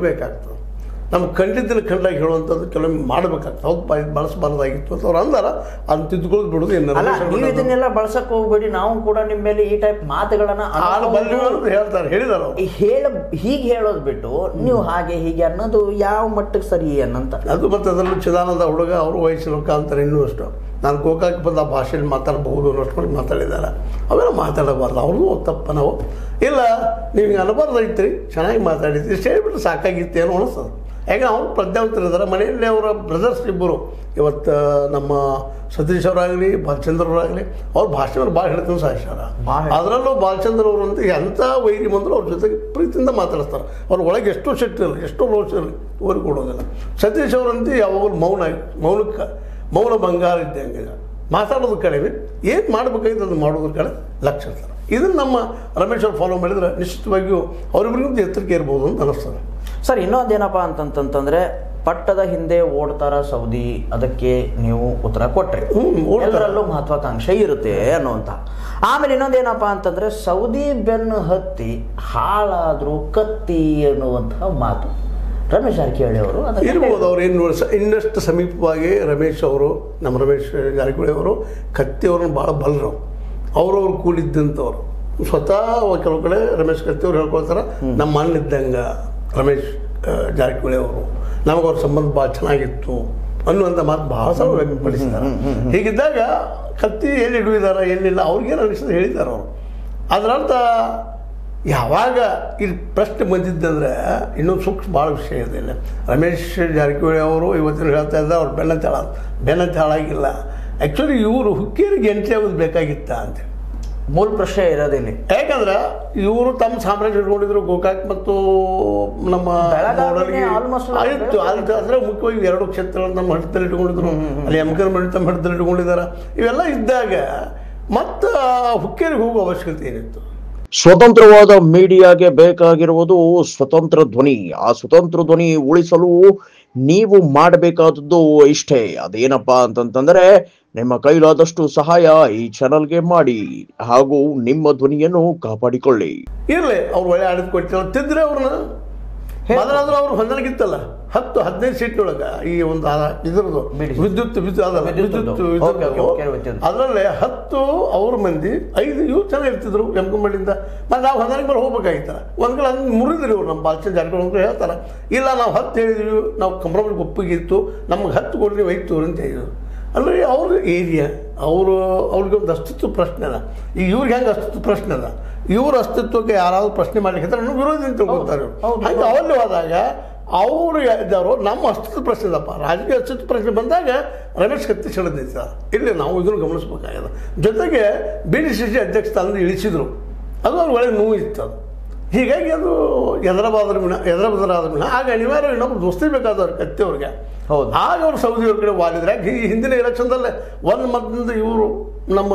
ಬೇಕಾಗ್ತದೆ. ನಮ್ಮ ಖಂಡಿತನ ಖಂಡಾಗಿ ಹೇಳುವಂಥದ್ದು ಕೆಲವೊಮ್ಮೆ ಮಾಡಬೇಕಾಗ್ತದೆ. ಹೌದು ಬಳಸಬಾರ್ದಾಗಿತ್ತು ಅಂತ ಅವ್ರು ಅಂದಾರ, ಅದನ್ನ ತಿದ್ದುಕೊಳ್ಳೋದು ಬಿಡೋದು ನೀವು ಇದನ್ನೆಲ್ಲ ಬಳಸಕ್ಕೆ ಹೋಗ್ಬೇಡಿ, ನಾವು ಕೂಡ ನಿಮ್ಮ ಮೇಲೆ ಈ ಟೈಪ್ ಮಾತುಗಳನ್ನ ಹೇಳ್ತಾರೆ, ಹೇಳಿದಾರ ಹೀಗೆ ಹೇಳೋದು ಬಿಟ್ಟು ನೀವು ಹಾಗೆ ಹೀಗೆ ಅನ್ನೋದು ಯಾವ ಮಟ್ಟಕ್ಕೆ ಸರಿ ಅನ್ನಂತ. ಅದು ಮತ್ತು ಅದರಲ್ಲೂ ಚಿದಾನಂದ ಹುಡುಗ ಅವರು ವಯಸ್ಸಿನ ಅಂತಾರೆ ಇನ್ನೂ ಅಷ್ಟು ನಾನು ಗೋಕಾಕ್ ಬಂದು ಆ ಭಾಷೆಯಲ್ಲಿ ಮಾತಾಡಬಹುದು ಅನ್ನೋಷ್ಟು ಮಾತಾಡಿದ್ದಾರೆ. ಅವೆಲ್ಲ ಮಾತಾಡಬಾರ್ದು, ಅವ್ರದ್ದು ತಪ್ಪ. ನಾವು ಇಲ್ಲ ನೀವು ಹಿಂಗೆ ಅನ್ನಬಾರ್ದೈತ್ರಿ, ಚೆನ್ನಾಗಿ ಮಾತಾಡಿದ್ರಿ, ಇಷ್ಟು ಹೇಳ್ಬಿಟ್ಟು ಸಾಕಾಗಿತ್ತು ಏನೋ ಅನಿಸ್ತದೆ. ಯಾಕೆ ಅವ್ರು ಪ್ರಜ್ಞಾವಂತರಿದ್ದಾರೆ. ಮನೆಯಲ್ಲಿ ಅವರ ಬ್ರದರ್ಸ್ ಇಬ್ಬರು ಇವತ್ತು ನಮ್ಮ ಸತೀಶ್ ಅವರಾಗಲಿ ಬಾಲಚಂದ್ರ ಅವರಾಗಲಿ ಅವ್ರ ಭಾಷೆಯವ್ರು ಭಾಳ ಹೇಳ್ತೀನಿ ಸಾಯಿಸ್ಯಾರ. ಅದರಲ್ಲೂ ಬಾಲಚಂದ್ರ ಅವರು ಅಂತ ಎಂಥ ವೈರಿ ಬಂದರೂ ಅವ್ರ ಜೊತೆಗೆ ಪ್ರೀತಿಯಿಂದ ಮಾತಾಡಿಸ್ತಾರೆ. ಅವ್ರ ಒಳಗೆ ಎಷ್ಟೋ ಶಕ್ತಿ ಇರಲಿ, ಎಷ್ಟೋ ರೋಷ ಇರಲಿ, ಊರಿಗೆ ಕೊಡೋದಿಲ್ಲ. ಸತೀಶ್ ಅವರಂತೂ ಯಾವಾಗಲೂ ಮೌನ ಬಂಗಾರ ಇದ್ದಂಗೆ, ಮಾತಾಡೋದು ಕಡಿಮೆ, ಏನು ಮಾಡಬೇಕಾಗಿತ್ತು ಅದು ಮಾಡೋದ್ರ ಕಡೆ ಲಕ್ಷ್ಯ ಇರ್ತಾರೆ. ಇದನ್ನು ನಮ್ಮ ರಮೇಶ್ ಅವ್ರು ಫಾಲೋ ಮಾಡಿದರೆ ನಿಶ್ಚಿತವಾಗಿಯೂ ಅವರಿಬ್ಬರಿಗಿಂತ ಎತ್ತರಿಕೆ ಇರ್ಬೋದು ಅಂತ ಅನ್ನಿಸ್ತದೆ. ಸರ್, ಇನ್ನೊಂದೇನಪ್ಪ ಅಂತಂತಂದ್ರೆ ಪಟ್ಟದ ಹಿಂದೆ ಓಡ್ತಾರ ಸೌದಿ, ಅದಕ್ಕೆ ನೀವು ಉತ್ತರ ಕೊಟ್ರಿ, ಎಲ್ಲರಲ್ಲೂ ಮಹತ್ವಾಕಾಂಕ್ಷೆ ಇರುತ್ತೆ ಅನ್ನುವಂಥ. ಆಮೇಲೆ ಇನ್ನೊಂದೇನಪ್ಪ ಅಂತಂದ್ರೆ ಸೌದಿ ಬೆನ್ನು ಹತ್ತಿ ಹಾಳಾದ್ರು ಕತ್ತಿ ಅನ್ನುವಂತಹ ಮಾತು ರಮೇಶ್ ಜಾರಕಿಹೊಳಿ ಅವರು ಇರ್ಬೋದು. ಅವ್ರು ಏನು ಇನ್ನಷ್ಟು ಸಮೀಪವಾಗಿ ನಮ್ಮ ರಮೇಶ್ ಜಾರಕಿಹೊಳಿ ಅವರು ಕತ್ತಿಯವ್ರನ್ನ ಭಾಳ ಬಲರು, ಅವ್ರವ್ರು ಕೂಡಿದ್ದಂಥವ್ರು. ಸ್ವತಃ ಕೆಲವು ಕಡೆ ರಮೇಶ್ ಕತ್ತಿಯವ್ರು ಹೇಳ್ಕೊಳ್ತಾರೆ, ನಮ್ಮ ಮಣ್ಣಿದ್ದಂಗೆ ರಮೇಶ್ ಜಾರಕಿಹೊಳಿ ಅವರು, ನಮಗೆ ಅವ್ರ ಸಂಬಂಧ ಭಾಳ ಚೆನ್ನಾಗಿತ್ತು ಅನ್ನುವಂಥ ಮಾತು ಭಾಳ ಸಲ ವ್ಯಕ್ತಪಡಿಸಿದ್ದಾರೆ. ಹೀಗಿದ್ದಾಗ ಕತ್ತಿ ಎಲ್ಲಿ ಹಿಡಿದಿದ್ದಾರೆ ಎಲ್ಲಿಲ್ಲ ಅವ್ರಿಗೇನು ಅನಿಸ್ತದೆ ಹೇಳಿದ್ದಾರೆ ಅವರು. ಅದರರ್ಥ ಯಾವಾಗ ಇಲ್ಲಿ ಪ್ರಶ್ನೆ ಬಂದಿದ್ದಂದ್ರೆ ಇನ್ನೊಂದು ಸೂಕ್ಷ್ಮ ಭಾಳ ವಿಷಯ ಇದೆ. ಇಲ್ಲ ರಮೇಶ್ ಜಾರಕಿಹೊಳಿ ಅವರು ಇವತ್ತಿನ ಹೇಳ್ತಾ ಇದ್ದಾರೆ ಅವ್ರು ಬೆನ್ನತ್ತಿ ಹಾಳಾಗಿಲ್ಲ. ಆ್ಯಕ್ಚುಲಿ ಇವರು ಹುಕ್ಕೇರಿಗೆ ಎಂಟ್ರಿ ಆಗೋದು ಬೇಕಾಗಿತ್ತ ಅಂತೇಳಿ ಮೂಲ ಪ್ರಶ್ನೆ ಇರೋದಿಲ್ಲ. ಯಾಕಂದ್ರೆ ಇವರು ತಮ್ಮ ಸಾಮ್ರಾಜ್ಯ ಇಟ್ಕೊಂಡಿದ್ರು ಗೋಕಾಕ್ ಮತ್ತು ನಮ್ಮ ಆಯಿತು ಅಂದರೆ ಮುಖ್ಯವಾಗಿ ಎರಡು ಕ್ಷೇತ್ರಗಳನ್ನು ನಮ್ಮ ಹಿಡಿತಲ್ಲಿ ಇಟ್ಕೊಂಡಿದ್ರು. ಅಲ್ಲಿ ತಮ್ಮ ಹಿಡಿತಲ್ಲಿ ಇಟ್ಕೊಂಡಿದ್ದಾರೆ. ಇವೆಲ್ಲ ಇದ್ದಾಗ ಮತ್ತು ಹುಕ್ಕೇರಿಗೆ ಹೋಗೋ ಅವಶ್ಯಕತೆ ಏನಿತ್ತು? ಸ್ವತಂತ್ರವಾದ ಮೀಡಿಯಾಗೆ ಬೇಕಾಗಿರುವುದು ಸ್ವತಂತ್ರ ಧ್ವನಿ. ಆ ಸ್ವತಂತ್ರ ಧ್ವನಿ ಉಳಿಸಲು ನೀವು ಮಾಡಬೇಕಾದದ್ದು ಇಷ್ಟೇ. ಅದೇನಪ್ಪಾ ಅಂತಂತಂದ್ರೆ ನಿಮ್ಮ ಕೈಲಾದಷ್ಟು ಸಹಾಯ ಈ ಚಾನಲ್ಗೆ ಮಾಡಿ ಹಾಗೂ ನಿಮ್ಮ ಧ್ವನಿಯನ್ನು ಕಾಪಾಡಿಕೊಳ್ಳಿ. ಇರ್ಲಿ ಅವ್ರು ಒಳ್ಳೆ ಆಡಳಿತ ಕೊಡ್ತಿಲ್ಲ ತಿದ್ರೆ ಅವ್ರನ್ನ ಮೊದಲಾದ್ರೂ ಅವ್ರು ಹೊಂದಾಣಿಕಿತ್ತಲ್ಲ 10-15 ಸೀಟ್ನೊಳಗೆ ಈ ಒಂದು ಇದ್ರದ್ದು ವಿದ್ಯುತ್ ಅದರಲ್ಲೇ 10 ಅವ್ರ ಮಂದಿ 5 ಇವ್ರು ಚೆನ್ನಾಗಿರ್ತಿದ್ರು ಎಮ್ಕಂಬಳ್ಳಿಂದ. ಮತ್ತು ನಾವು ಹೊಂದಾಣಿಕೆ ಮೇಲೆ ಹೋಗ್ಬೇಕಾಗಿತ್ತಲ್ಲ. ಒಂದು ಕಡೆ ಅದನ್ನು ಮುರಿದ್ರಿ ಇವ್ರು ನಮ್ಮ ಬಾಲಚಂದ್ರ ಜಾರಕಿಹೊಳಿ ಅಂತ ಹೇಳ್ತಾರೆ. ಇಲ್ಲ ನಾವು 10 ಹೇಳಿದ್ವಿ, ನಾವು ಕಂಪ್ರಮೈಸ್ ಒಪ್ಪಿಗಿತ್ತು, ನಮ್ಗೆ 10 ಕೊಡ್ರಿ 5 ಅಂತ ಹೇಳಿದ್ರು. ಅಂದರೆ ಅವ್ರ ಏರಿಯಾ ಅವ್ರಿಗೆ ಒಂದು ಅಸ್ತಿತ್ವ ಪ್ರಶ್ನೆ ಅದ. ಈಗ ಇವ್ರಿಗೆ ಹೆಂಗೆ ಅಸ್ತಿತ್ವ ಪ್ರಶ್ನೆ ಅದ, ಇವ್ರ ಅಸ್ತಿತ್ವಕ್ಕೆ ಯಾರಾದ್ರೂ ಪ್ರಶ್ನೆ ಮಾಡ್ಲಿಕ್ಕೆ ವಿರೋಧಿ ಅಂತ ತಿಳ್ಕೊತಾರೆ. ಹಾಗೆ ಅವಲ್ಲಿ ಹೋದಾಗ ಅವರು ಇದ್ದವರು ನಮ್ಮ ಅಸ್ತಿತ್ವ ಪ್ರಶ್ನೆ ಇದಪ್ಪ, ರಾಜಕೀಯ ಅಸ್ತಿತ್ವ ಪ್ರಶ್ನೆ ಬಂದಾಗ ರಮೇಶ್ ಕತ್ತಿ ಸೆಳೆದೈತೆ. ಇಲ್ಲಿ ನಾವು ಇದನ್ನು ಗಮನಿಸ್ಬೇಕಾಗಿದೆ. ಜೊತೆಗೆ BDCC ಅಧ್ಯಕ್ಷ ಸ್ಥಾನದಿಂದ ಇಳಿಸಿದ್ರು, ಅದು ಅವ್ರ ಒಳ್ಳೆ ನೋವು ಇತ್ತು. ಅದು ಹೀಗಾಗಿ ಅದು ಎದರಬಾದ್ರ ಮಿಣ ಆಗ ಅನಿವಾರ್ಯ ಇನ್ನೊಬ್ರು ದೋಸ್ತಿ ಬೇಕಾದವ್ರು ಕತ್ತಿಯವ್ರಿಗೆ. ಹೌದು, ಆಗ ಅವ್ರು ಸೌದಿಯವ್ರ ಕಡೆ ವಾಲಿದ್ರೆ. ಈ ಹಿಂದಿನ ಎಲೆಕ್ಷನ್ದಲ್ಲೇ ಒಂದು ಮತದಿಂದ ಇವರು ನಮ್ಮ